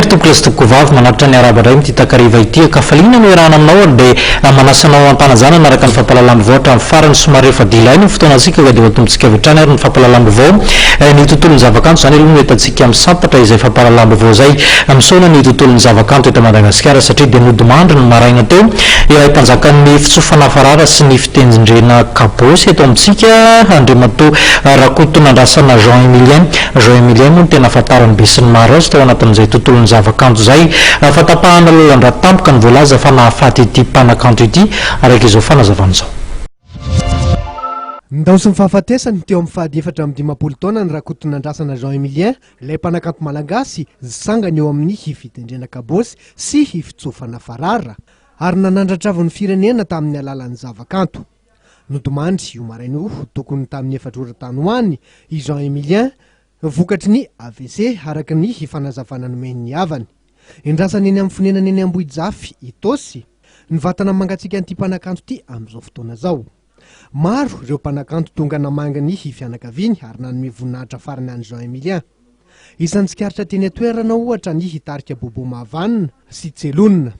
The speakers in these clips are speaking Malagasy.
Ry tokolasy toko vavy manaritra ny arabadray mity takariva ity kafaliana no irana aminao dia manasanao antanajana naraka ny fampalalam-baovao amin'ny farany somary efa dilainy ny fotoanantsika ka dia hoatombontsika avy hatrany ary ny fampalalam-baovao ny tontolon'ny zavakanto zany aloha no hitantsika misampatra izay fampalalam-baovao zay misaona ny tontolon'ny zavakanto eto Madagasikara satria dia nodimandry ny maraina teo ilay mpanjakan'ny fitsofana farara sy ny fitendrena kabosy eto amintsika andriamatoa Rakotonandrasana Jean Emilien moa tena afantarany be sy ny maro azy tao anatin'izay tontolon'ny zavakanto zay fatapahana lalandra-tampoka ny voalaza fa nahafaty ity mpanakanto ity araka izao fanazavana izao. Ndao sy ny fahafatesany teo amin'ny fahady efatra amin'ny 50 taona ny Rakotonandrasana Jean Emilien ilay mpanakanto malagasy sangany eo amin'ny fitendrena kabosy sy fitsofana farara ary nanandratra avy ny firenena tamin'ny alalan'ny zavakanto. Nodimandry io maraina tokony tamin'ny 4 oratany hoany i Jean Emilien vokatry ny AVC araka ny fanazavana nomen'ny havany. Indrasany eny amin'ny fonenany eny Ambohijafy itosy ny vatana mangatsika an'ity mpanakanto ity amin'izao fotoana zao. Maro ireo mpanakanto tonga namanga ny fianakaviany ary nanome voninahitra farany an'i Jean Emilien. Isan'ny tsikaritra teny atoerana ohatra ny hitarika Bobo Mavanina sy Tselonina.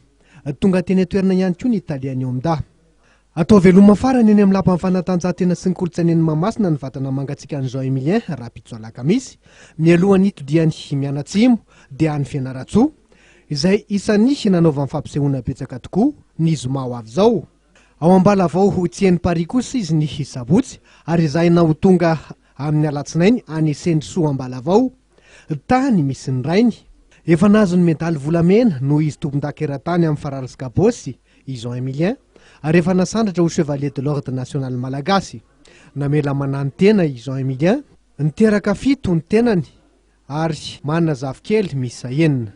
Tonga teny atoerana ihany koa ny Italiany Omda. Atao veloma farany eny amin'ny lapan'ny fanatanjahantena sy ny kolontsaina eny Mahamasina ny vatana mangatsika an'i Jean Emilien rapitso alakamisy mialohan'ny hitodiany mianatsimo dia any Fianaratsoa izay isan'ny nanaovany fampisehoana betsaka tokoa ny zoma ho avy zao. Ao Ambalavao ho tsieny Paris kosa izy ny sabotsy ary izay na ho tonga amin'ny alatsinainy any Sendrisoa Ambalavao tany misy ny rainy. Efa nazo ny medaly volamena no izy tompon-dakeran-tany amin'ny farara sy kabosy i Jean Emilien ary efa nasandratra ho Chevalier de l'Ordre National Malagasy. Namela manano tena i Jean Emilien niteraka 7 ny tenany ary manana zafikely misa enina.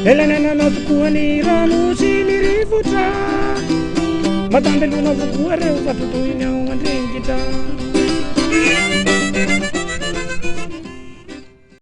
Elanana tokoa ny rano sy ny rivotra matambelona vokoa reo fatotoiny ao andrengitra.